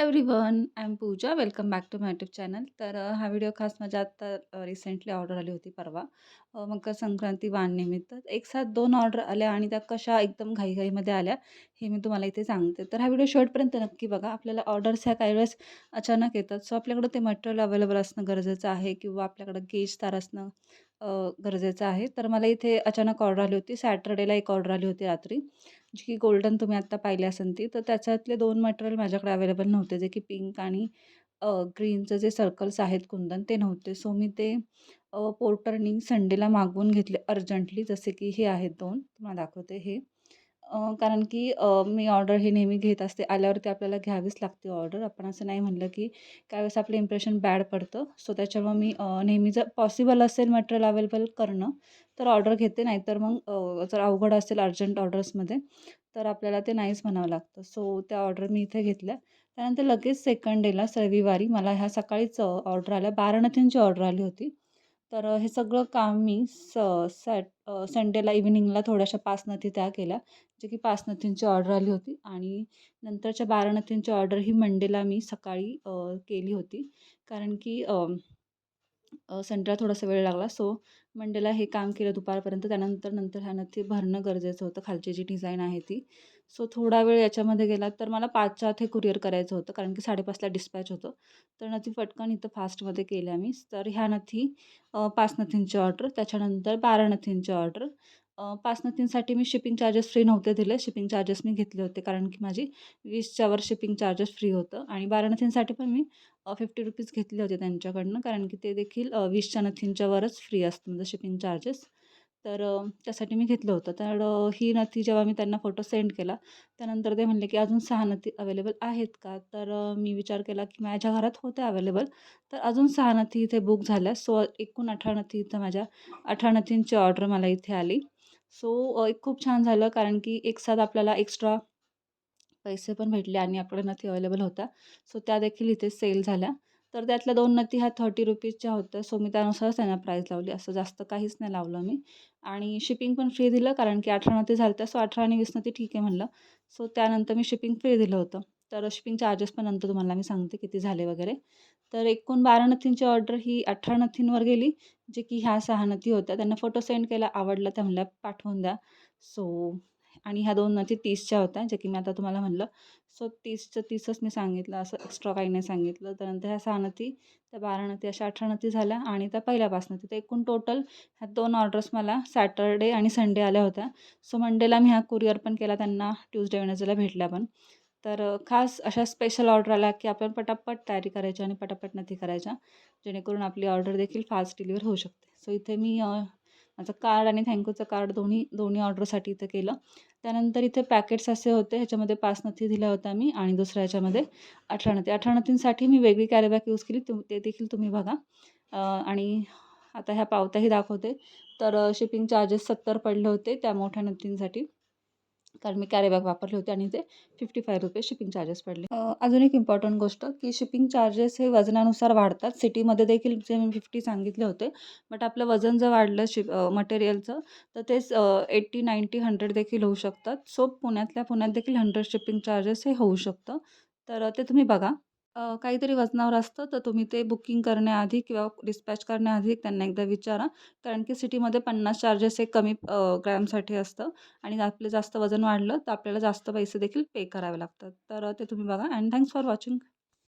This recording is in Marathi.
High everyone, I am Pooja. Welcome back to my YouTube channel. तर हा व्हिडिओ खास माझ्या आत्ता रिसेंटली ऑर्डर आली होती परवा. मकर संक्रांती वाणनिमित्त एक साथ 2 ऑर्डर आल्या आणि त्या कशा एकदम घाईघाईमध्ये आल्या, हे मी तुम्हाला इथे सांगते. तर हा व्हिडिओ शेवटपर्यंत नक्की बघा. आपल्याला ऑर्डर्स ह्या काही वेळेस अचानक येतात. सो आपल्याकडं ते मटेरियल अवेलेबल असणं गरजेचं आहे किंवा आपल्याकडं गेज तार असणं गरजेचं आहे. तर मला इथे अचानक ऑर्डर आली होती. सॅटर्डेला एक ऑर्डर आली होती रात्री. जी की गोल्डन तुम्ही आत्ता पाहिली असेल ती. तर त्याच्यातले 2 मटेरियल माझ्याकडे अवेलेबल नव्हते, जे की पिंक आणि ग्रीनचं जे सर्कल्स आहेत कुंदन ते नव्हते. सो मी ते पोर्टरनी संडेला मागवून घेतले अर्जंटली. जसे की हे आहेत 2 तुम्हाला दाखवते हे. कारण की मी ऑर्डर ही नेहमी घेत असते. आल्यावरती आपल्याला घ्यावीच लागते ऑर्डर. आपण असं नाही म्हणलं की काही वेळेस आपलं इम्प्रेशन बॅड पडतं. सो त्याच्यामुळे मी नेहमी जर पॉसिबल असेल मटेरियल अवेलेबल करणं, तर ऑर्डर घेते. नाहीतर मग जर अवघड असेल अर्जंट ऑर्डर्समध्ये, तर आपल्याला ते नाहीच म्हणावं लागतं. सो त्या ऑर्डर मी इथे घेतल्या. त्यानंतर लगेच सेकंड डेला रविवारी मला ह्या सकाळीच ऑर्डर आल्या. बारामतींची ऑर्डर आली होती. तर हे सगळं काम मी संडेला इव्हनिंगला थोड्याशा 5 नथी त्या केल्या. जे की 5 नथींची ऑर्डर आली होती आणि नंतरच्या 12 नथींची ऑर्डर ही मंडेला मी सकाळी केली होती. कारण की संडेला थोडासा वेळ लागला. सो मंडेला हे काम केलं दुपारपर्यंत. नंतर ह्या नथी भरणं गरजेचं होतं, खालची जी डिझाईन आहे ती. सो थोडा वेळ याच्यामध्ये गेला. तर मला 5च्या आत हे कुरिअर करायचं होतं, कारण की 5:30ला डिस्पॅच होतं. तर नथी पटकन इथं फास्टमध्ये केल्या मी. तर ह्या नथी 5 नथींची ऑर्डर, त्याच्यानंतर 12 नथींची ऑर्डर. 5 नथींसाठी मी शिपिंग चार्जेस फ्री नव्हते दिले. शिपिंग चार्जेस मी घेतले होते, कारण की माझी 20च्या वर शिपिंग चार्जेस फ्री होतं आणि 12 नथींसाठी पण मी ₹50 घेतले होते त्यांच्याकडनं, कारण की ते देखील 20च्या नथींच्या वरच फ्री असतं म्हणजे शिपिंग चार्जेस. तर त्यासाठी मी घेतलं होतं. तर ही नथी जेव्हा मी त्यांना फोटो सेंड केला, त्यानंतर ते म्हणले की अजून 6 नथी अवेलेबल आहेत का? तर मी विचार केला की माझ्या घरात होत्या अवेलेबल. तर अजून 6 नथी इथे बुक झाल्या. सो एकूण 18 नथी इथं माझ्या 18 नथींची ऑर्डर मला इथे आली. सो एक खूप छान झालं, कारण की एक साथ आपल्याला एक्स्ट्रा पैसे पण भेटले आणि आपल्याकडे नथी अवेलेबल होत्या. सो त्या देखील इथे सेल झाल्या. तर त्यातल्या 2 नथी ह्या ₹30च्या होत्या. सो मी त्यानुसारच त्यांना प्राईस लावली. असं जास्त काहीच नाही लावलं मी. आणि शिपिंग पण फ्री दिलं, कारण की 18 नथी झाल्या होत्या. सो 18 आणि 20 नथी ठीक आहे म्हणलं. सो त्यानंतर मी शिपिंग फ्री दिलं होतं. तर शिपिंग चार्जेस पण नंतर तुम्हाला मी सांगते किती झाले वगैरे. तर एकूण 12 नथींची ऑर्डर ही 18 नथींवर गेली, जे की ह्या 6 नथी होत्या. त्यांना फोटो सेंड केला, आवडला. त्या म्हणल्या पाठवून द्या. सो आणि ह्या 2 नथी 30च्या होत्या, जे की मी आता तुम्हाला म्हणलं. सो 30च्या 30च मी सांगितलं, असं एक्स्ट्रा काही नाही सांगितलं. त्यानंतर ह्या 6 नथी, त्या 12 नथी, अशा 18 नथी झाल्या आणि त्या पहिल्या 5 नथी. तर एकूण टोटल ह्या 2 ऑर्डर्स मला सॅटरडे आणि संडे आल्या होत्या. सो मंडेला मी हा कुरिअर पण केला त्यांना, ट्यूसडे, वेडनेसडेला भेटल्या पण. तर खास अशा स्पेशल ऑर्डर आल्या, की आपण पटापट तयारी करायची आणि पटापट नथी करायच्या, जेणेकरून आपली ऑर्डर देखील फास्ट डिलिव्हर होऊ शकते. सो इथे मी माझं कार्ड आणि थँक कार्ड दोन्ही दोन्ही ऑर्डरसाठी इथं केलं. त्यानंतर इथे पॅकेट्स असे होते, ह्याच्यामध्ये 5 नथी दिल्या होत्या मी आणि दुसऱ्या ह्याच्यामध्ये 18 नथी. 18 नथींसाठी मी वेगळी कॅरी बॅग यूज केली, ते देखील तुम्ही बघा. आणि आता ह्या पावत्याही दाखवते. तर शिपिंग चार्जेस 70 पडले होते त्या मोठ्या नथींसाठी, कारण मी कॅरी बॅग वापरली होती आणि ते ₹55 शिपिंग चार्जेस पडले. अजून एक इम्पॉर्टंट गोष्ट, की शिपिंग चार्जेस हे वजनानुसार वाढतात. सिटीमध्ये देखील जे मी 50 सांगितले होते, बट आपलं वजन जर वाढलं मटेरियलचं, तर तेच 80, 90, 100 देखील होऊ शकतात. सो पुण्यातल्या पुण्यात देखील 100 शिपिंग चार्जेस हे होऊ शकतं. तर ते तुम्ही बघा. काहीतरी वजनावर असतं, तर तुम्ही ते बुकिंग करण्याआधी किंवा डिस्पॅच करण्याआधी त्यांना एकदा विचारा. कारण की सिटीमध्ये 50 चार्जेस हे कमी ग्रॅमसाठी असतं आणि आपलं जास्त वजन वाढलं, तर आपल्याला जास्त पैसे देखील पे करावे लागतात. तर ते तुम्ही बघा. And thanks for watching.